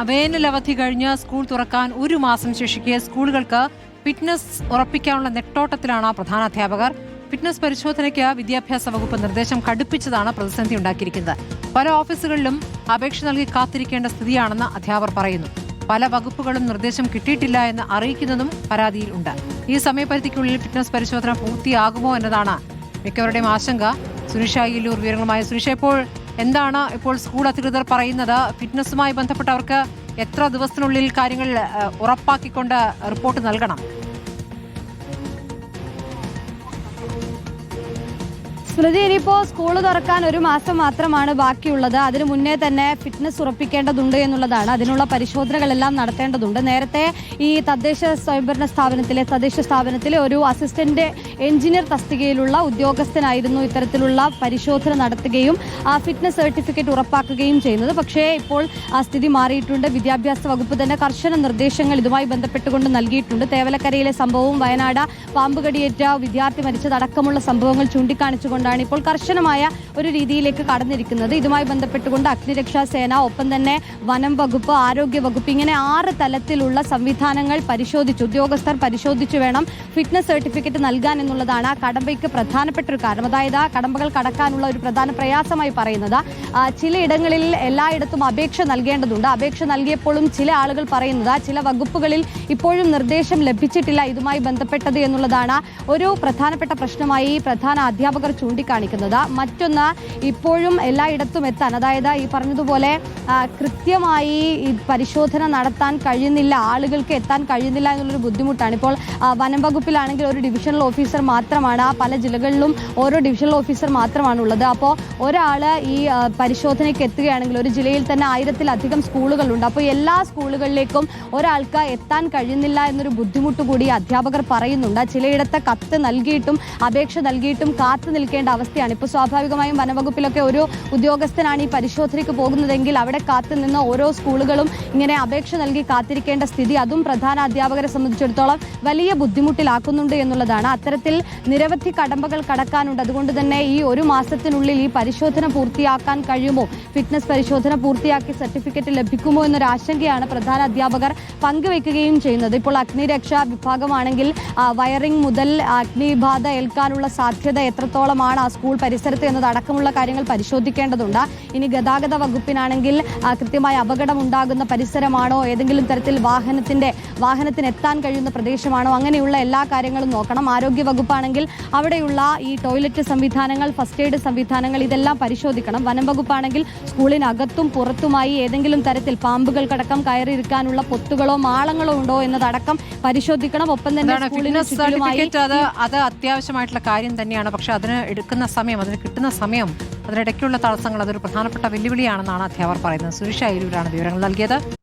വേനലവധി കഴിഞ്ഞ് സ്കൂൾ തുറക്കാൻ ഒരു മാസം ശേഷിക്കെ സ്കൂളുകൾക്ക് ഫിറ്റ്നസ് ഉറപ്പിക്കാനുള്ള നെട്ടോട്ടത്തിലാണ് പ്രധാനാധ്യാപകർ. ഫിറ്റ്നസ് പരിശോധനയ്ക്ക് വിദ്യാഭ്യാസ വകുപ്പ് നിർദ്ദേശം കടുപ്പിച്ചതാണ് പ്രതിസന്ധി ഉണ്ടാക്കിയിരിക്കുന്നത്. പല ഓഫീസുകളിലും അപേക്ഷ നൽകി കാത്തിരിക്കേണ്ട സ്ഥിതിയാണെന്ന് അധ്യാപകർ പറയുന്നു. പല വകുപ്പുകളും നിർദ്ദേശം കിട്ടിയിട്ടില്ല എന്ന് അറിയിക്കുന്നതും പരാതിയിൽ ഉണ്ട്. ഈ സമയപരിധിക്കുള്ളിൽ ഫിറ്റ്നസ് പരിശോധന പൂർത്തിയാകുമോ എന്നതാണ് മിക്കവരുടെയും ആശങ്ക. സുനിഷ ഇല്ലൂർ വിവരങ്ങളുമായി. സുനിഷ, എന്താണ് ഇപ്പോൾ സ്കൂൾ അധികൃതർ പറയുന്നത്? ഫിറ്റ്നസുമായി ബന്ധപ്പെട്ട് അവർക്ക് എത്ര ദിവസത്തിനുള്ളിൽ കാര്യങ്ങൾ ഉറപ്പാക്കിക്കൊണ്ട് റിപ്പോർട്ട് നൽകണം? സ്മൃതി, ഇനിയിപ്പോൾ സ്കൂൾ തുറക്കാൻ ഒരു മാസം മാത്രമാണ് ബാക്കിയുള്ളത്. അതിനു മുന്നേ തന്നെ ഫിറ്റ്നസ് ഉറപ്പിക്കേണ്ടതുണ്ട് എന്നുള്ളതാണ്. അതിനുള്ള പരിശോധനകളെല്ലാം നടത്തേണ്ടതുണ്ട്. നേരത്തെ ഈ തദ്ദേശ സ്ഥാപനത്തിലെ ഒരു അസിസ്റ്റന്റ് എഞ്ചിനീയർ തസ്തികയിലുള്ള ഉദ്യോഗസ്ഥനായിരുന്നു ഇത്തരത്തിലുള്ള പരിശോധന നടത്തുകയും ഫിറ്റ്നസ് സർട്ടിഫിക്കറ്റ് ഉറപ്പാക്കുകയും ചെയ്യുന്നത്. പക്ഷേ ഇപ്പോൾ ആ സ്ഥിതി മാറിയിട്ടുണ്ട്. വിദ്യാഭ്യാസ വകുപ്പ് തന്നെ കർശന നിർദ്ദേശങ്ങൾ ഇതുമായി ബന്ധപ്പെട്ടുകൊണ്ട് നൽകിയിട്ടുണ്ട്. തേവലക്കരയിലെ സംഭവവും വയനാട് പാമ്പുകടിയേറ്റ വിദ്യാർത്ഥി മരിച്ചതടക്കമുള്ള സംഭവങ്ങൾ ചൂണ്ടിക്കാണിച്ചുകൊണ്ട് ഇപ്പോൾ കർശനമായ ഒരു രീതിയിലേക്ക് കടന്നിരിക്കുന്നത്. ഇതുമായി ബന്ധപ്പെട്ടുകൊണ്ട് അഗ്നിരക്ഷാ സേന, ഒപ്പം തന്നെ വനം വകുപ്പ്, ആരോഗ്യ വകുപ്പ്, ഇങ്ങനെ 6 തലത്തിലുള്ള സംവിധാനങ്ങൾ ഉദ്യോഗസ്ഥർ പരിശോധിച്ചു വേണം ഫിറ്റ്നസ് സർട്ടിഫിക്കറ്റ് നൽകാൻ എന്നുള്ളതാണ് കടമ്പയ്ക്ക് പ്രധാനപ്പെട്ട ഒരു കാരണം. അതായത് കടമ്പകൾ കടക്കാനുള്ള ഒരു പ്രധാന പ്രയാസമായി പറയുന്നത് ചിലയിടങ്ങളിൽ എല്ലായിടത്തും അപേക്ഷ നൽകേണ്ടതുണ്ട്. അപേക്ഷ നൽകിയപ്പോഴും ചില ആളുകൾ പറയുന്നത് ചില വകുപ്പുകളിൽ ഇപ്പോഴും നിർദ്ദേശം ലഭിച്ചിട്ടില്ല ഇതുമായി ബന്ധപ്പെട്ടത് എന്നുള്ളതാണ് ഒരു പ്രധാനപ്പെട്ട പ്രശ്നമായി പ്രധാന അധ്യാപകർ ചൂണ്ടിക്കാണിക്കുന്നത്. മറ്റൊന്ന്, ഇപ്പോഴും എല്ലായിടത്തും എത്താൻ, അതായത് ഈ പറഞ്ഞതുപോലെ കൃത്യമായി ഈ പരിശോധന നടത്താൻ കഴിയുന്നില്ല, ആളുകൾക്ക് എത്താൻ കഴിയുന്നില്ല എന്നുള്ളൊരു ബുദ്ധിമുട്ടാണ്. ഇപ്പോൾ വനം വകുപ്പിലാണെങ്കിൽ ഒരു ഡിവിഷണൽ ഓഫീസർ മാത്രമാണ്, പല ജില്ലകളിലും ഓരോ ഡിവിഷണൽ ഓഫീസർ മാത്രമാണ് ഉള്ളത്. അപ്പോൾ ഒരാൾ ഈ പരിശോധനയ്ക്ക് എത്തുകയാണെങ്കിൽ ഒരു ജില്ലയിൽ തന്നെ 1000-ലധികം സ്കൂളുകളുണ്ട്. അപ്പോൾ എല്ലാ സ്കൂളുകളിലേക്കും ഒരാൾക്ക് എത്താൻ കഴിയുന്നില്ല എന്നൊരു ബുദ്ധിമുട്ട് കൂടി അധ്യാപകർ പറയുന്നുണ്ട്. ചിലയിടത്ത് കത്ത് നൽകിയിട്ടും അപേക്ഷ നൽകിയിട്ടും കാത്തു നിൽക്കേണ്ട അവസ്ഥയാണ്. ഇപ്പോൾ സ്വാഭാവികമായും വനവകുപ്പിലൊക്കെ ഒരു ഉദ്യോഗസ്ഥനാണ് ഈ പരിശോധനയ്ക്ക് പോകുന്നതെങ്കിൽ അവിടെ കാത്തുനിന്ന് ഓരോ സ്കൂളുകളും ഇങ്ങനെ അപേക്ഷ നൽകി കാത്തിരിക്കേണ്ട സ്ഥിതി, അതും പ്രധാന അധ്യാപകരെ സംബന്ധിച്ചിടത്തോളം വലിയ ബുദ്ധിമുട്ടിലാക്കുന്നുണ്ട് എന്നുള്ളതാണ്. അത്തരത്തിൽ നിരവധി കടമ്പകൾ കടക്കാനുണ്ട്. അതുകൊണ്ട് തന്നെ ഈ ഒരു മാസത്തിനുള്ളിൽ ഈ പരിശോധന പൂർത്തിയാക്കാൻ കഴിയുമോ, ഫിറ്റ്നസ് പരിശോധന പൂർത്തിയാക്കി സർട്ടിഫിക്കറ്റ് ലഭിക്കുമോ എന്നൊരു ആശങ്കയാണ് പ്രധാന അധ്യാപകർ പങ്കുവെക്കുകയും ചെയ്യുന്നത്. ഇപ്പോൾ അഗ്നിരക്ഷാ വിഭാഗമാണെങ്കിൽ വയറിംഗ് മുതൽ അഗ്നിബാധ ഏൽക്കാനുള്ള സാധ്യത എത്രത്തോളമാണ് ആ സ്കൂൾ പരിസരത്ത് എന്നതടക്കമുള്ള കാര്യങ്ങൾ പരിശോധിക്കേണ്ടതുണ്ട്. ഇനി ഗതാഗത വകുപ്പിനാണെങ്കിൽ കൃത്യമായ അപകടം ഉണ്ടാകുന്ന പരിസരമാണോ, ഏതെങ്കിലും തരത്തിൽ വാഹനത്തിന് എത്താൻ കഴിയുന്ന പ്രദേശമാണോ, അങ്ങനെയുള്ള എല്ലാ കാര്യങ്ങളും നോക്കണം. ആരോഗ്യ വകുപ്പാണെങ്കിൽ അവിടെയുള്ള ഈ ടോയ്ലറ്റ് സംവിധാനങ്ങൾ, ഫസ്റ്റ് എയ്ഡ് സംവിധാനങ്ങൾ, ഇതെല്ലാം പരിശോധിക്കണം. വനം വകുപ്പാണെങ്കിൽ സ്കൂളിനകത്തും പുറത്തുമായി ഏതെങ്കിലും തരത്തിൽ പാമ്പുകൾക്കടക്കം കയറിയിരിക്കാനുള്ള പൊത്തുകളോ മാളങ്ങളോ ഉണ്ടോ എന്നതടക്കം പരിശോധിക്കണം. ഒപ്പം തന്നെ അത് അത്യാവശ്യമായിട്ടുള്ള കാര്യം തന്നെയാണ്. പക്ഷെ അതിന് കിട്ടുന്ന സമയം, അതിനിടയ്ക്കുള്ള തടസ്സങ്ങൾ അതൊരു പ്രധാനപ്പെട്ട വെല്ലുവിളിയാണെന്നാണ് അധ്യാപകർ പറയുന്നത്. സുനിഷ ഇല്ലൂരാണ് വിവരങ്ങൾ നൽകിയത്.